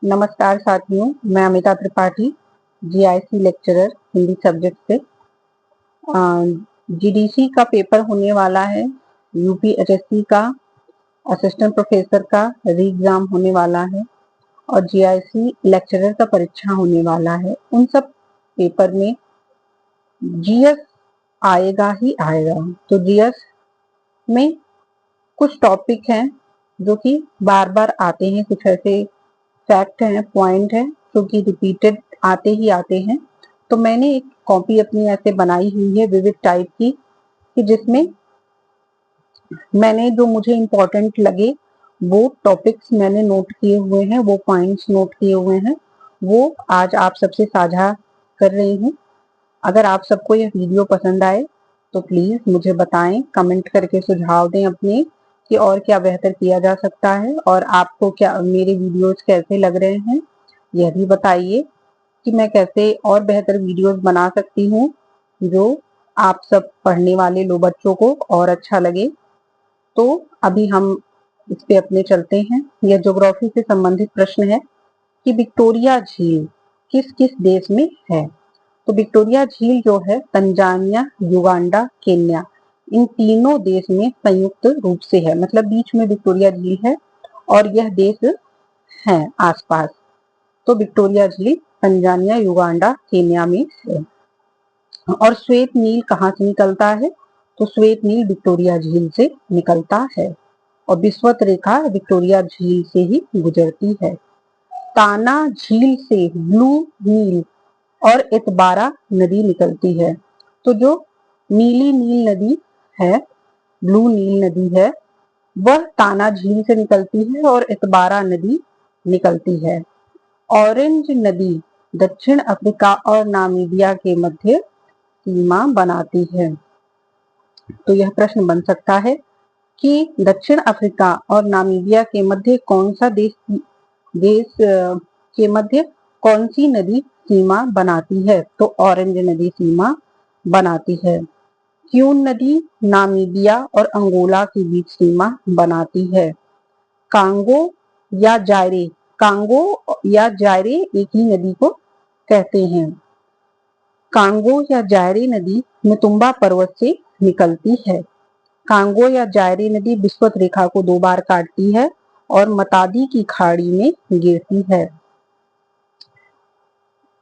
नमस्कार साथियों, मैं Amita Tripathi, GIC lecturer Hindi subject से। जीडीसी का पेपर होने वाला है, यूपीएचएससी का असिस्टेंट प्रोफेसर का री एग्जाम होने वाला है और जीआईसी लेक्चरर का परीक्षा होने वाला है। उन सब पेपर में जीएस आएगा ही आएगा। तो जीएस में कुछ टॉपिक हैं जो कि बार बार आते हैं, कुछ ऐसे फैक्ट हैं, पॉइंट है जो कि रिपीटेड आते ही आते हैं। तो मैंने एक कॉपी अपनी ऐसे बनाई हुई है विविध टाइप की, कि जिसमें मैंने जो मुझे इम्पोर्टेंट लगे वो टॉपिक्स मैंने नोट किए हुए हैं, वो पॉइंट्स नोट किए हुए हैं, वो आज आप सबसे साझा कर रही हूँ। अगर आप सबको यह वीडियो पसंद आए तो प्लीज मुझे बताएं, कमेंट करके सुझाव दें अपने कि और क्या बेहतर किया जा सकता है, और आपको क्या मेरे वीडियोस कैसे लग रहे हैं यह भी बताइए कि मैं कैसे और बेहतर वीडियोस बना सकती हूँ जो आप सब पढ़ने वाले लो बच्चों को और अच्छा लगे। तो अभी हम इस पे अपने चलते हैं। यह ज्योग्राफी से संबंधित प्रश्न है कि विक्टोरिया झील किस किस देश में है। तो विक्टोरिया झील जो है तंजानिया, युगांडा, केन्या, इन तीनों देश में संयुक्त रूप से है, मतलब बीच में विक्टोरिया झील है और यह देश है आसपास। तो विक्टोरिया झील तंजानिया, युगांडा, केन्या में है। और श्वेत नील कहाँ से निकलता है? तो श्वेत नील विक्टोरिया झील से निकलता है और विषुवत रेखा विक्टोरिया झील से ही गुजरती है। ताना झील से ब्लू नील और एतबारा नदी निकलती है। तो जो नीली नील नदी है, ब्लू नील नदी है, वह ताना झील से निकलती है और एतबारा नदी निकलती है। ऑरेंज नदी दक्षिण अफ्रीका और नामीबिया के मध्य सीमा बनाती है। तो यह प्रश्न बन सकता है कि दक्षिण अफ्रीका और नामीबिया के मध्य कौन सा देश के मध्य कौन सी नदी सीमा बनाती है? तो ऑरेंज नदी सीमा बनाती है। क्यून नदी नामीबिया और अंगोला के बीच सीमा बनाती है। कांगो या जायरे, कांगो या जायरे एक ही नदी को कहते हैं। कांगो या जायरे नदी मुतुम्बा पर्वत से निकलती है। कांगो या जायरे नदी विषुवत रेखा को 2 बार काटती है और मतादी की खाड़ी में गिरती है।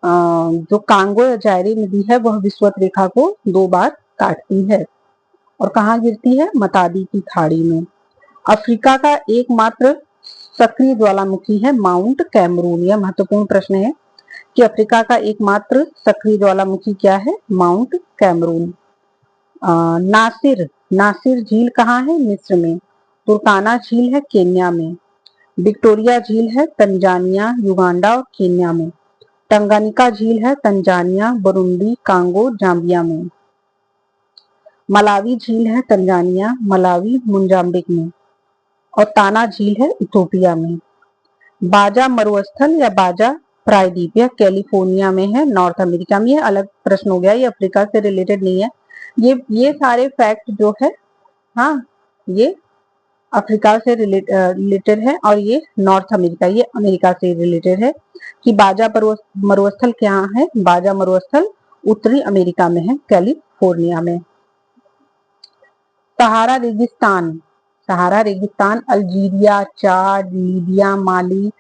जो कांगो या जायरे नदी है वह विषुवत रेखा को 2 बार काटती है और कहाँ गिरती है? मतादी की खाड़ी में। अफ्रीका का एकमात्र सक्रिय ज्वालामुखी है माउंट कैमरून। यह महत्वपूर्ण प्रश्न है कि अफ्रीका का एकमात्र सक्रिय ज्वालामुखी क्या है? Mount Cameroon. नासिर, नासिर झील कहाँ है? मिस्र में। तुर्काना झील है केन्या में। विक्टोरिया झील है तंजानिया, युगांडा और केन्या में। टंगानिका झील है तंजानिया, बुरुंडी, कांगो, जाम्बिया में। मलावी झील है तंजानिया, मलावी, मोजाम्बिक में। और ताना झील है इथोपिया में। बाजा मरुस्थल या बाजा प्रायद्वीप यह कैलिफोर्निया में है, नॉर्थ अमेरिका में। ये अलग प्रश्न हो गया, ये अफ्रीका से रिलेटेड नहीं है। ये सारे फैक्ट जो है, हाँ, ये अफ्रीका से रिलेटेड है और ये नॉर्थ अमेरिका, ये अमेरिका से रिलेटेड है। कि बाजा मरुस्थल क्या है? बाजा मरुस्थल उत्तरी अमेरिका में है, कैलिफोर्निया में। सहारा रेगिस्तान, सहारा रेगिस्तान अल्जीरिया, चाड, लीबिया, माली,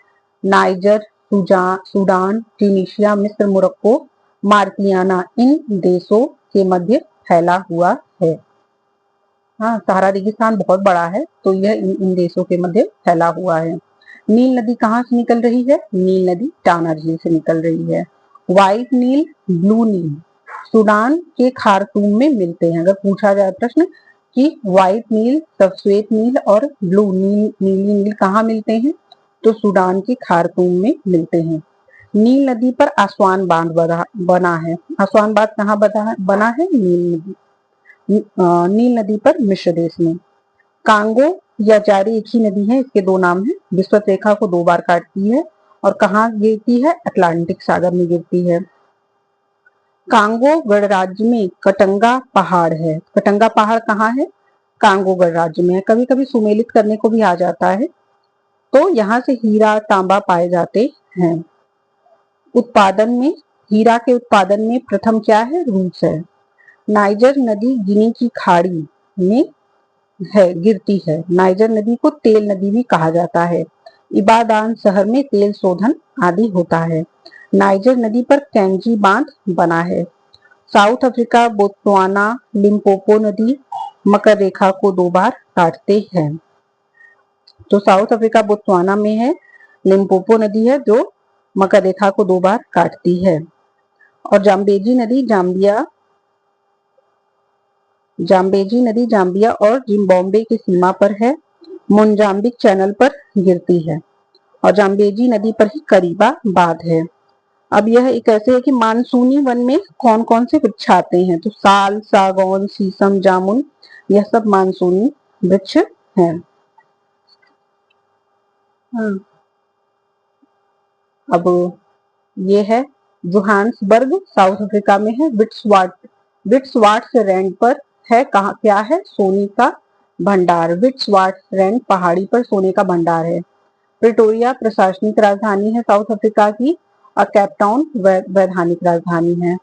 नाइजर, सूडान, ट्यूनीशिया, मिस्र, मोरक्को, मार्कियाना, इन देशों के मध्य फैला हुआ है। हाँ, सहारा रेगिस्तान बहुत बड़ा है, तो यह इन देशों के मध्य फैला हुआ है। नील नदी कहाँ से निकल रही है? नील नदी टाना झील से निकल रही है। व्हाइट नील, ब्लू नील सूडान के खार्तूम में मिलते हैं। अगर पूछा जाए प्रश्न कि व्हाइट नील, श्वेत नील और ब्लू नील, नीली नील कहाँ मिलते हैं? तो सूडान के खार्तूम में मिलते हैं। नील नदी पर आसवान बांध बना है। आसवान बांध कहाँ बना है? नील नदी पर मिस्र देश में। कांगो या जायरे एक ही नदी है, इसके 2 नाम हैं। विषुवत रेखा को 2 बार काटती है और कहाँ गिरती है? अटलांटिक सागर में गिरती है। कांगो गणराज्य में कटंगा पहाड़ है। कटंगा पहाड़ कहाँ है? कांगो गणराज्य में है। कभी कभी सुमेलित करने को भी आ जाता है। तो यहाँ से हीरा तांबा पाए जाते हैं। उत्पादन में, हीरा के उत्पादन में प्रथम क्या है? रूस है। नाइजर नदी गिनी की खाड़ी में गिरती है। नाइजर नदी को तेल नदी भी कहा जाता है। इबादान शहर में तेल शोधन आदि होता है। नाइजर नदी पर कैंजी बांध बना है। साउथ अफ्रीका, बोत्सवाना, लिम्पोपो नदी मकर रेखा को 2 बार काटते हैं। तो साउथ अफ्रीका, बोत्सवाना में है, लिम्पोपो नदी है जो मकर रेखा को 2 बार काटती है। और जाम्बेजी नदी जाम्बिया और जिम्बाब्वे की सीमा पर है। मोजाम्बिक चैनल पर गिरती है और जाम्बेजी नदी पर ही करीबा बांध है। अब यह एक ऐसे है कि मानसूनी वन में कौन कौन से वृक्ष आते हैं? तो साल, सागौन, शीशम, जामुन, यह सब मानसूनी वृक्ष हैं। अब ये है जोहान्सबर्ग, साउथ अफ्रीका में है। विट्सवाटरलैंड पर है, कहा क्या है? सोने का भंडार। विट्सवाटरलैंड पहाड़ी पर सोने का भंडार है। प्रिटोरिया प्रशासनिक राजधानी है साउथ अफ्रीका की और केपटाउन वैधानिक राजधानी है।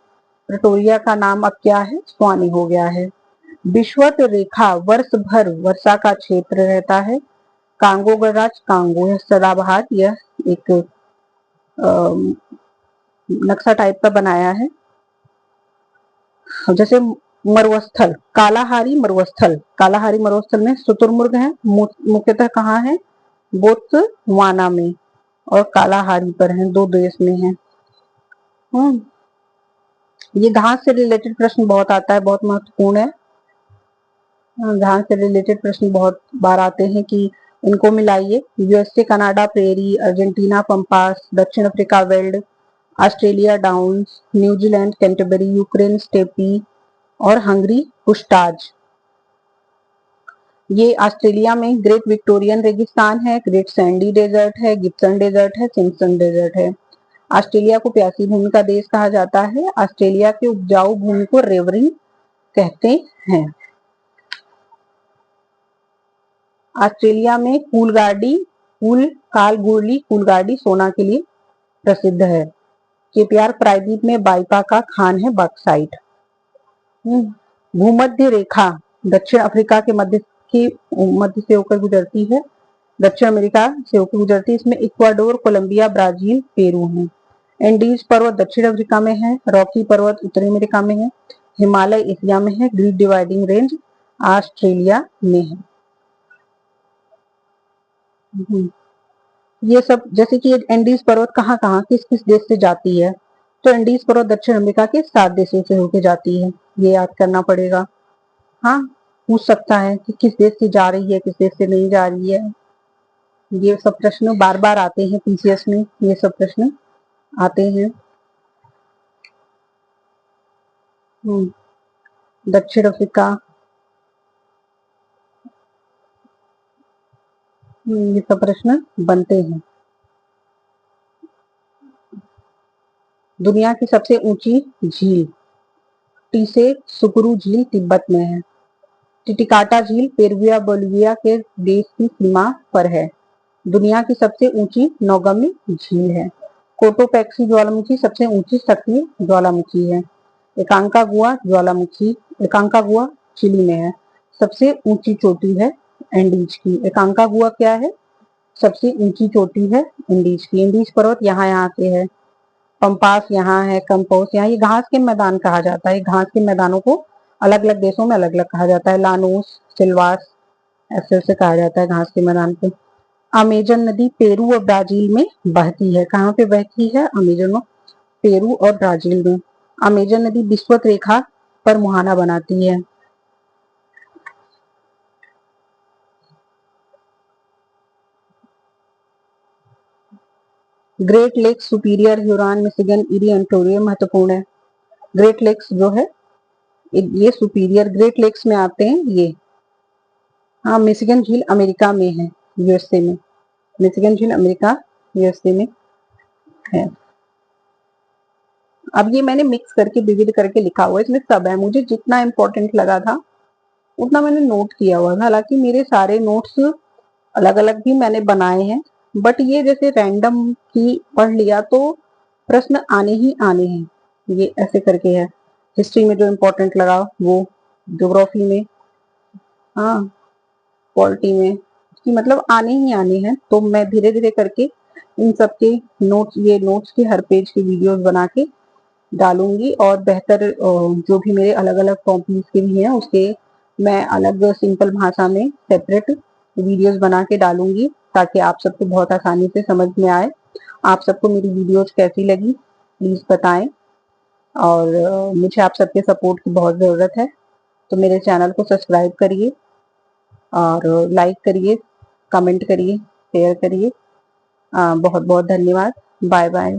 प्रिटोरिया का नाम अब क्या है? स्वानी हो गया है। विषुवत रेखा वर्ष भर वर्षा का क्षेत्र रहता है। कांगो गणराज्य, कांगो है सदाबहार, यह एक नक्शा टाइप का बनाया है। जैसे मरुस्थल, कालाहारी मरुस्थल में शुतुरमुर्ग है, मुख्यतः कहाँ है? बोत्सवाना में और कालाहारी पर है, 2 देश में है। ये घास से रिलेटेड प्रश्न बहुत आता है, बहुत महत्वपूर्ण है। घास से रिलेटेड प्रश्न बहुत बार आते हैं कि इनको मिलाइए। USA Canada prairie, Argentina pampas, दक्षिण Africa veld, Australia downs, New Zealand Canterbury, Ukraine steppe और हंगरी पुस्टाज। ये ऑस्ट्रेलिया में ग्रेट विक्टोरियन रेगिस्तान है, ग्रेट सैंडी डेजर्ट है, गिब्सन डेजर्ट है, सिम्पसन डेजर्ट है। ऑस्ट्रेलिया को प्यासी भूमि का देश कहा जाता है। ऑस्ट्रेलिया के उपजाऊ भूमि को रेवरिंग कहते हैं। ऑस्ट्रेलिया में कालगुरली सोना के लिए प्रसिद्ध है। केपियार प्रायद्वीप में बाइपा का खान है, बॉक्साइट। भूमध्य रेखा दक्षिण अफ्रीका के मध्य से होकर गुजरती है, दक्षिण अमेरिका से होकर गुजरती है। इसमें इक्वाडोर, कोलंबिया, ब्राजील, पेरू है। एंडीज पर्वत दक्षिण अफ्रीका में है। रॉकी पर्वत उत्तरी अमेरिका में है। हिमालय एशिया में है। ग्रेट डिवाइडिंग रेंज ऑस्ट्रेलिया में है। ये सब जैसे कि एंडीज पर्वत कहाँ कहाँ किस किस देश से जाती है? तो एंडीज पर्वत दक्षिण अमेरिका के 7 देशों से होकर जाती है, ये याद करना पड़ेगा। हाँ, पूछ सकता है कि किस देश से जा रही है, किस देश से नहीं जा रही है। ये सब प्रश्न बार बार आते हैं पीसीएस में, ये सब प्रश्न आते हैं। दक्षिण अफ्रीका, ये सब प्रश्न बनते हैं। दुनिया की सबसे ऊंची झील टीसेसुकुरु झील तिब्बत में है। टिटिकाटा झील पेरुविया बोलिविया के देश की सीमा पर है। दुनिया की सबसे ऊंची नौगम्य झील है। कोटोपैक्सी ज्वालामुखी सबसे ऊंची सक्रिय ज्वालामुखी है। एकांकागुआ चिली में है। सबसे ऊंची चोटी है एंडीज की। एकांकागुआ क्या है? सबसे ऊंची चोटी है एंडीज की। एंडीज पर्वत यहाँ के है। पंपास यहाँ है, कंपोस यहाँ। ये घास के मैदान कहा जाता है। घास के मैदानों को अलग अलग देशों में अलग अलग कहा जाता है। लानोस, सिल्वास, ऐसे कहा जाता है घास के मैदान को। अमेजन नदी पेरू और ब्राजील में बहती है। कहाँ पे बहती है? अमेजन, पेरू और ब्राजील में। अमेजन नदी विषुवत रेखा पर मुहाना बनाती है। Great Lakes Superior, Huron, Michigan, Erie, Ontario महत्वपूर्ण है। ग्रेट लेक्स जो है ये सुपीरियर ग्रेट लेक्स में आते हैं ये। हाँ, मिशिगन झील अमेरिका में है, यूएसए में। मिशिगन झील अमेरिका यूएसए में है। अब ये मैंने मिक्स करके विविध करके लिखा हुआ है, इसमें सब है। मुझे जितना इम्पोर्टेंट लगा था उतना मैंने नोट किया हुआ था। हालांकि मेरे सारे नोट्स अलग अलग भी मैंने बनाए हैं, बट ये जैसे रैंडम की पढ़ लिया तो प्रश्न आने ही आने हैं, ये ऐसे करके है। हिस्ट्री में जो इम्पोर्टेंट लगा वो, ज्योग्राफी में, हाँ, पॉलिटी में, कि मतलब आने ही आने हैं। तो मैं धीरे धीरे करके इन सब के नोट्स, ये नोट्स के हर पेज की वीडियोस बना के डालूंगी, और बेहतर जो भी मेरे अलग अलग कॉपीज के भी हैं उसके मैं अलग सिंपल भाषा में सेपरेट वीडियोस बना के डालूंगी, ताकि आप सबको बहुत आसानी से समझ में आए। आप सबको मेरी वीडियोस कैसी लगी प्लीज बताएं, और मुझे आप सबके सपोर्ट की बहुत ज़रूरत है। तो मेरे चैनल को सब्सक्राइब करिए और लाइक करिए, कमेंट करिए, शेयर करिए। बहुत बहुत धन्यवाद। Bye bye.